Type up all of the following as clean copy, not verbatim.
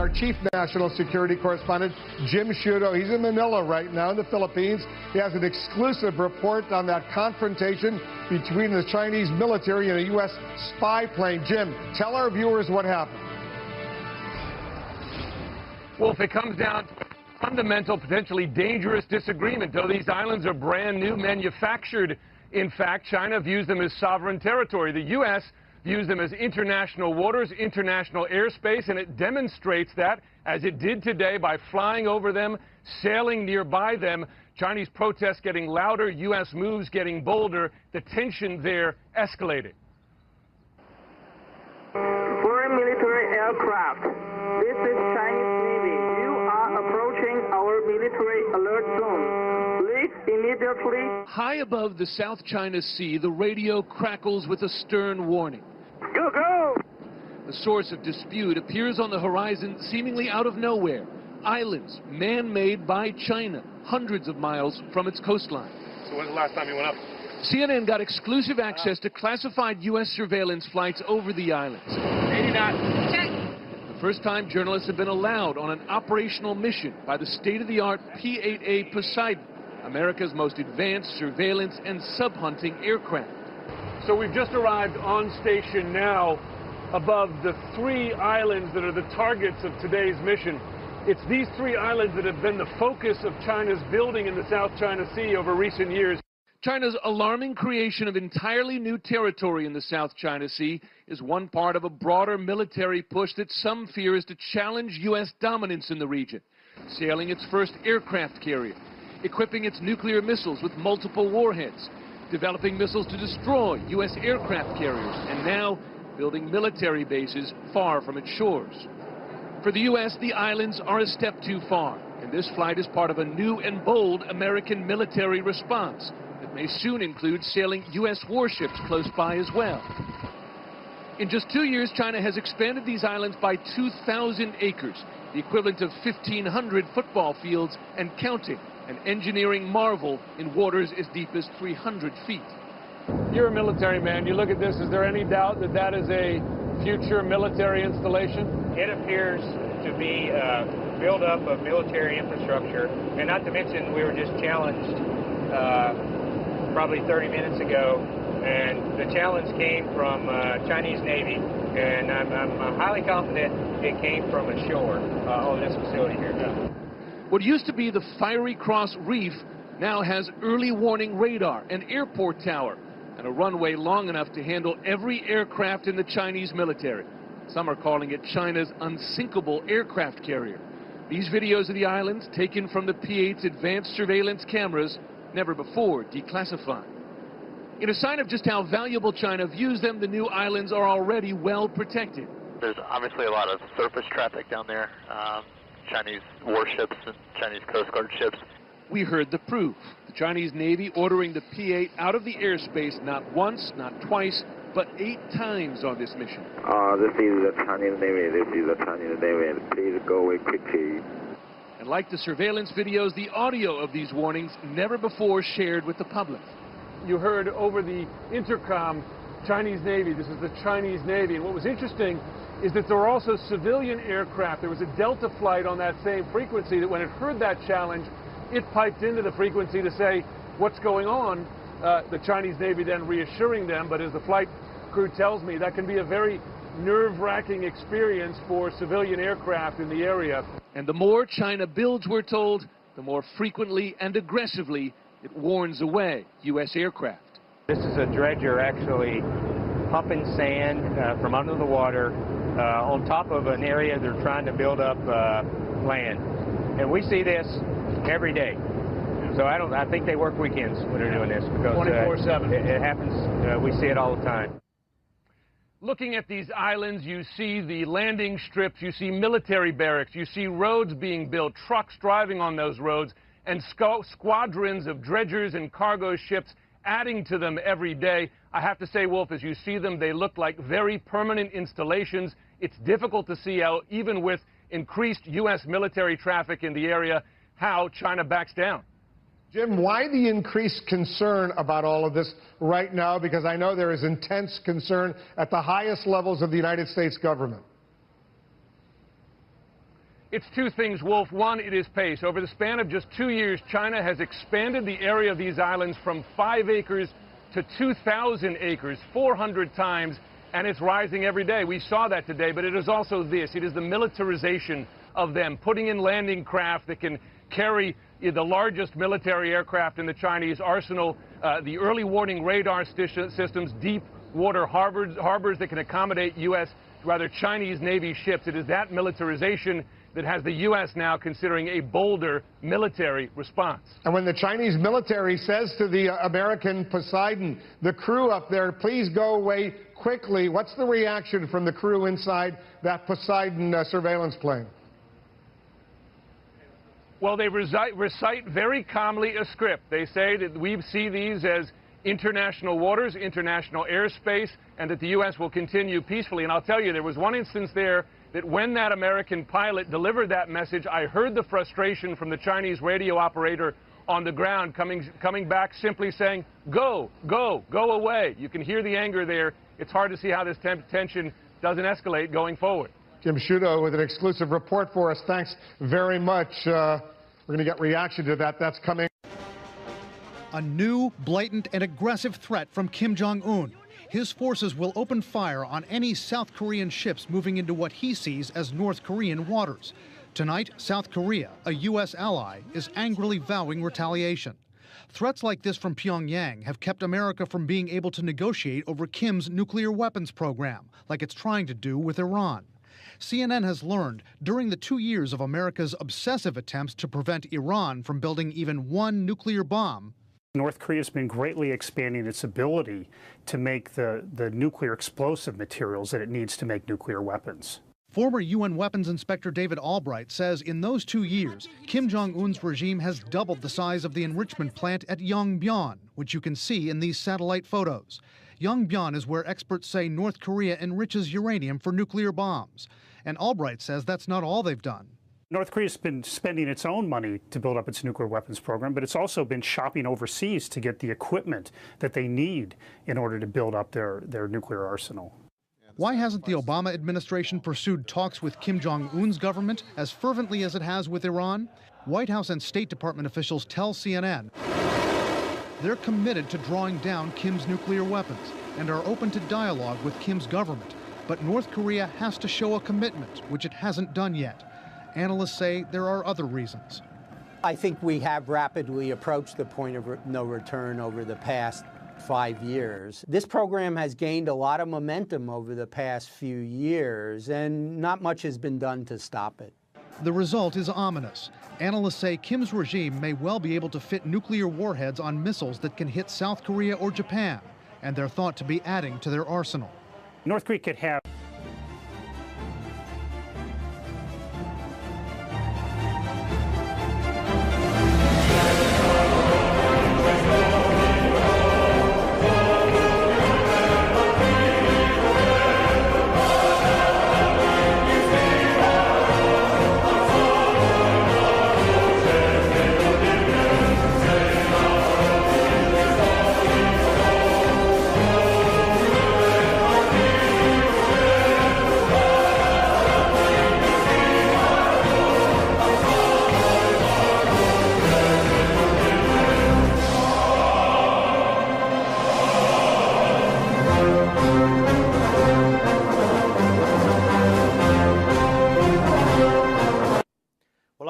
our chief national security correspondent, Jim Sciutto. He's in Manila right now in the Philippines. He has an exclusive report on that confrontation between the Chinese military and a U.S. spy plane. Jim, tell our viewers what happened. Wolf, it comes down to a fundamental, potentially dangerous disagreement. Though these islands are brand new, manufactured, in fact, China views them as sovereign territory. The U.S. views them as international waters, international airspace, and it demonstrates that, as it did today, by flying over them, sailing nearby them. Chinese protests getting louder, U.S. moves getting bolder, the tension there escalating. Foreign military aircraft. This is Chinese Navy. You are approaching our military alert zone. Please immediately. High above the South China Sea, the radio crackles with a stern warning. Go, go! The source of dispute appears on the horizon seemingly out of nowhere. Islands, man-made by China, hundreds of miles from its coastline. So when's the last time you went up? CNN got exclusive access to classified U.S. surveillance flights over the islands. 80 knots. Check. The first time journalists have been allowed on an operational mission by the state-of-the-art P-8A Poseidon, America's most advanced surveillance and sub-hunting aircraft. So we've just arrived on station now above the 3 islands that are the targets of today's mission. It's these 3 islands that have been the focus of China's building in the South China Sea over recent years. China's alarming creation of entirely new territory in the South China Sea is one part of a broader military push that some fear is to challenge U.S. dominance in the region. Sailing its first aircraft carrier, equipping its nuclear missiles with multiple warheads, developing missiles to destroy U.S. aircraft carriers, and now building military bases far from its shores. For the U.S., the islands are a step too far, and this flight is part of a new and bold American military response that may soon include sailing U.S. warships close by as well. In just 2 years, China has expanded these islands by 2,000 acres, the equivalent of 1,500 football fields and counting, an engineering marvel in waters as deep as 300 feet. You're a military man. You look at this, is there any doubt that that is a future military installation? It appears to be a buildup of military infrastructure, and not to mention we were just challenged probably 30 minutes ago, and the challenge came from Chinese Navy, and I'm highly confident it came from ashore on this facility here. What used to be the Fiery Cross Reef now has early warning radar, an airport tower, and a runway long enough to handle every aircraft in the Chinese military. Some are calling it China's unsinkable aircraft carrier. These videos of the islands, taken from the P-8's advanced surveillance cameras, never before declassified. In a sign of just how valuable China views them, the new islands are already well protected. There's obviously a lot of surface traffic down there. Chinese warships and Chinese Coast Guard ships. We heard the proof. The Chinese Navy ordering the P-8 out of the airspace not once, not twice, but 8 times on this mission. This is the Chinese Navy. This is the Chinese Navy. Please go away quickly. And like the surveillance videos, the audio of these warnings never before shared with the public. You heard over the intercom, Chinese Navy, this is the Chinese Navy. And what was interesting is that there were also civilian aircraft. There was a Delta flight on that same frequency that when it heard that challenge, it piped into the frequency to say, what's going on? The Chinese Navy then reassuring them, but as the flight crew tells me, that can be a very nerve-wracking experience for civilian aircraft in the area. And the more China builds, we're told, the more frequently and aggressively it warns away U.S. aircraft. This is a dredger actually pumping sand from under the water on top of an area they're trying to build up land. And we see this every day. So I think they work weekends when they're doing this because 24/7. It happens. We see it all the time. Looking at these islands, you see the landing strips, you see military barracks, you see roads being built, trucks driving on those roads, and squadrons of dredgers and cargo ships adding to them every day. I have to say, Wolf, as you see them, they look like very permanent installations. It's difficult to see how, even with increased U.S. military traffic in the area, how China backs down. Jim, why the increased concern about all of this right now? Because I know there is intense concern at the highest levels of the United States government. It's two things, Wolf. One, it is pace. Over the span of just 2 years, China has expanded the area of these islands from 5 acres to 2,000 acres, 400 times, and it's rising every day. We saw that today, but it is also this. It is the militarization of them, putting in landing craft that can carry the largest military aircraft in the Chinese arsenal, the early warning radar systems, deep water harbors that can accommodate Chinese Navy ships. It is that militarization that has the U.S. now considering a bolder military response. And when the Chinese military says to the American Poseidon, the crew up there, please go away quickly, what's the reaction from the crew inside that Poseidon surveillance plane? Well, they recite very calmly a script. They say that we see these as international waters, international airspace, and that the U.S. will continue peacefully. And I'll tell you, there was one instance there that when that American pilot delivered that message, I heard the frustration from the Chinese radio operator on the ground coming back simply saying, go, go, go away. You can hear the anger there. It's hard to see how this tension doesn't escalate going forward. Jim Sciutto with an exclusive report for us. Thanks very much. We're going to get reaction to that. That's coming. A new, blatant, and aggressive threat from Kim Jong-un. His forces will open fire on any South Korean ships moving into what he sees as North Korean waters. Tonight, South Korea, a U.S. ally, is angrily vowing retaliation. Threats like this from Pyongyang have kept America from being able to negotiate over Kim's nuclear weapons program, like it's trying to do with Iran. CNN has learned during the 2 years of America's obsessive attempts to prevent Iran from building even one nuclear bomb, North Korea has been greatly expanding its ability to make the nuclear explosive materials that it needs to make nuclear weapons. Former UN Weapons Inspector David Albright says in those 2 years, Kim Jong-un's regime has doubled the size of the enrichment plant at Yongbyon, which you can see in these satellite photos. Yongbyon is where experts say North Korea enriches uranium for nuclear bombs. And Albright says that's not all they've done. North Korea's been spending its own money to build up its nuclear weapons program, but it's also been shopping overseas to get the equipment that they need in order to build up their nuclear arsenal. Why hasn't the Obama administration pursued talks with Kim Jong-un's government as fervently as it has with Iran? White House and State Department officials tell CNN they're committed to drawing down Kim's nuclear weapons and are open to dialogue with Kim's government. But North Korea has to show a commitment, which it hasn't done yet. Analysts say there are other reasons. I think we have rapidly approached the point of no return over the past 5 years. This program has gained a lot of momentum over the past few years, and not much has been done to stop it. The result is ominous. Analysts say Kim's regime may well be able to fit nuclear warheads on missiles that can hit South Korea or Japan, and they're thought to be adding to their arsenal. North Korea could have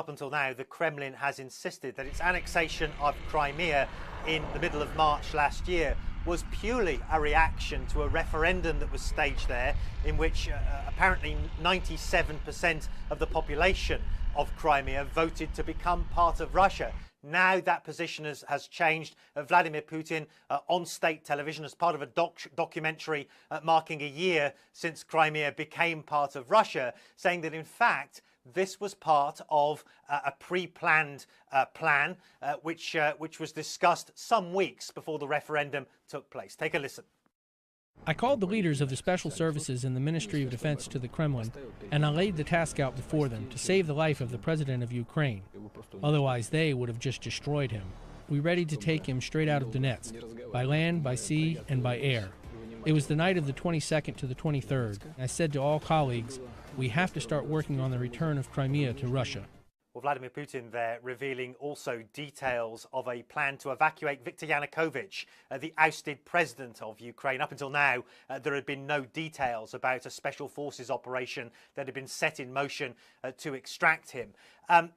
until now, the Kremlin has insisted that its annexation of Crimea in the middle of March last year was purely a reaction to a referendum that was staged there in which apparently 97% of the population of Crimea voted to become part of Russia. Now that position has changed. Vladimir Putin on state television as part of a documentary marking a year since Crimea became part of Russia, saying that in fact this was part of a pre-planned plan which was discussed some weeks before the referendum took place. Take a listen. I called the leaders of the special services in the Ministry of Defense to the Kremlin, and I laid the task out before them to save the life of the president of Ukraine. Otherwise, they would have just destroyed him. We readied to take him straight out of Donetsk, by land, by sea, and by air. It was the night of the 22nd to the 23rd. I said to all colleagues, We have to start working on the return of Crimea to Russia. Well, Vladimir Putin there revealing also details of a plan to evacuate Viktor Yanukovych, the ousted president of Ukraine. Up until now, there had been no details about a special forces operation that had been set in motion to extract him.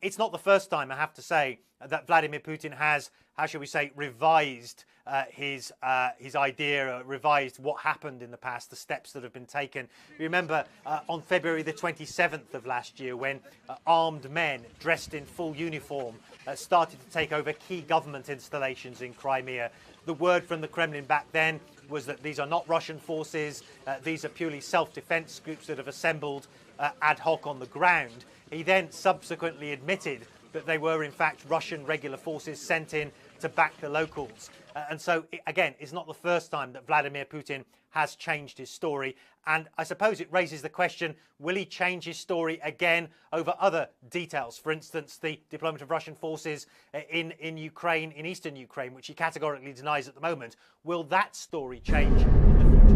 It's not the first time, I have to say, that Vladimir Putin has, how shall we say, revised his idea, revised what happened in the past, the steps that have been taken. You remember on February the 27th of last year, when armed men dressed in full uniform started to take over key government installations in Crimea. The word from the Kremlin back then was that these are not Russian forces, these are purely self-defense groups that have assembled ad hoc on the ground. He then subsequently admitted that they were in fact Russian regular forces sent in to back the locals. And so, again, it's not the first time that Vladimir Putin has changed his story. And I suppose it raises the question, will he change his story again over other details? For instance, the deployment of Russian forces in Ukraine, in eastern Ukraine, which he categorically denies at the moment. Will that story change in the future?